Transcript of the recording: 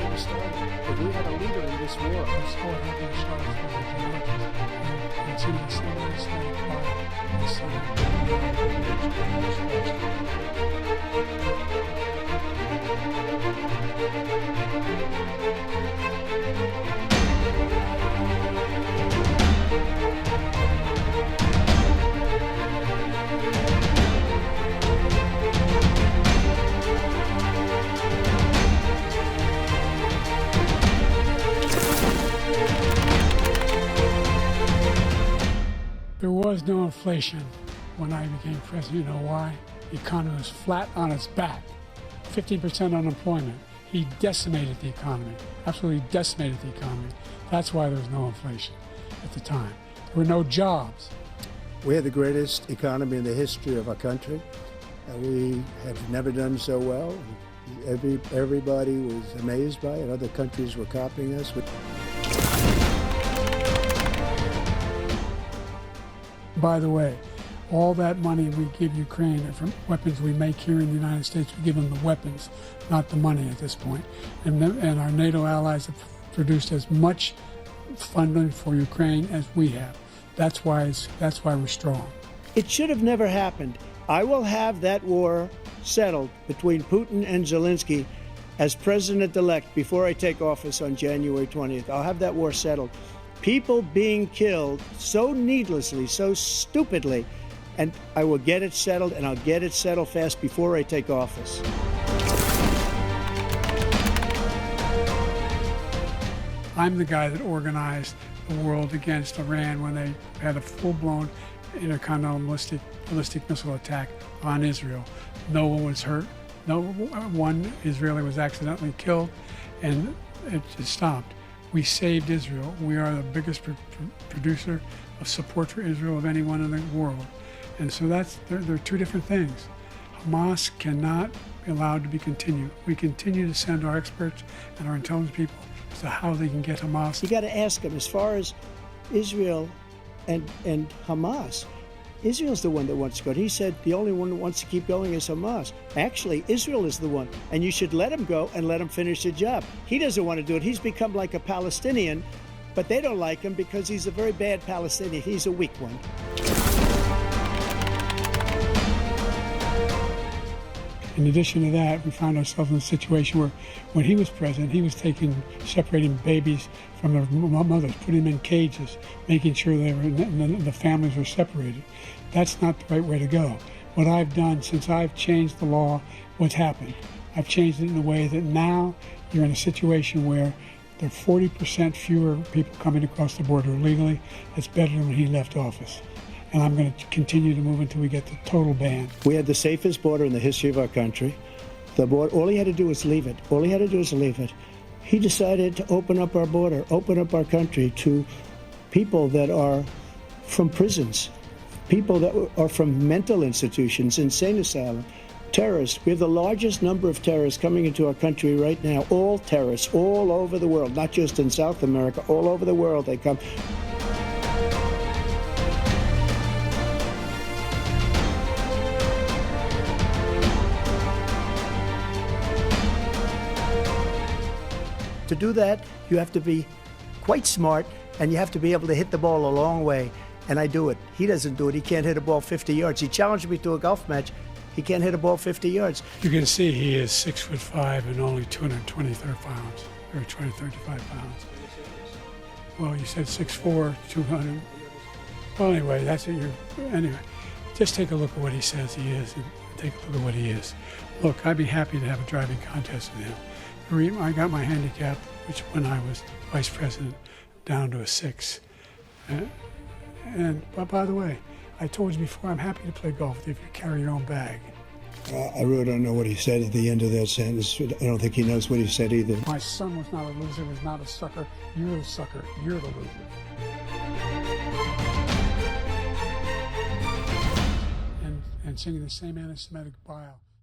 going to start it. If we had a leader in this war, I'm so happy to show us what we can and see the same Islamic There was no inflation when I became president. You know why? The economy was flat on its back. 50% unemployment. He decimated the economy, absolutely decimated the economy. That's why there was no inflation at the time. There were no jobs. We had the greatest economy in the history of our country. We have never done so well. Everybody was amazed by it. Other countries were copying us. By the way, all that money we give Ukraine from weapons we make here in the United States, we give them the weapons, not the money at this point. And our NATO allies have produced as much funding for Ukraine as we have. That's why we're strong. It should have never happened. I will have that war settled between Putin and Zelensky as president-elect before I take office on January 20th. I'll have that war settled. People being killed so needlessly, so stupidly, and I will get it settled, and I'll get it settled fast before I take office. I'm the guy that organized the world against Iran when they had a full-blown intercontinental ballistic missile attack on Israel. No one was hurt. No one Israeli was accidentally killed, and it just stopped. We saved Israel. We are the biggest producer of support for Israel of anyone in the world. And so there are two different things. Hamas cannot be allowed to be continued. We continue to send our experts and our intelligence people as to how they can get Hamas. You got to ask them, as far as Israel and Hamas, Israel's the one that wants to go. He said the only one that wants to keep going is Hamas. Actually, Israel is the one, and you should let him go and let him finish the job. He doesn't want to do it. He's become like a Palestinian, but they don't like him because he's a very bad Palestinian. He's a weak one. In addition to that, we found ourselves in a situation where when he was president, he was separating babies from their mothers, putting them in cages, making sure the families were separated. That's not the right way to go. What I've done since I've changed the law, what's happened? I've changed it in a way that now you're in a situation where there are 40% fewer people coming across the border illegally. That's better than when he left office. And I'm going to continue to move until we get the total ban. We had the safest border in the history of our country. The border, all he had to do was leave it. All he had to do was leave it. He decided to open up our border, open up our country to people that are from prisons, people that are from mental institutions, insane asylum, terrorists. We have the largest number of terrorists coming into our country right now, all terrorists, all over the world, not just in South America, all over the world they come. To do that, you have to be quite smart, and you have to be able to hit the ball a long way, and I do it. He doesn't do it. He can't hit a ball 50 yards. He challenged me to a golf match. He can't hit a ball 50 yards. You can see he is 6'5" and only 225 pounds, or 235 pounds. Well, you said 6'4", 200. Well, anyway, that's it. Anyway, just take a look at what he says he is, and take a look at what he is. Look, I'd be happy to have a driving contest with him. I got my handicap, which when I was vice president, down to a 6. But by the way, I told you before, I'm happy to play golf with you if you carry your own bag. I really don't know what he said at the end of that sentence. I don't think he knows what he said either. My son was not a loser, was not a sucker. You're the sucker. You're the loser. And singing the same anti-Semitic bile.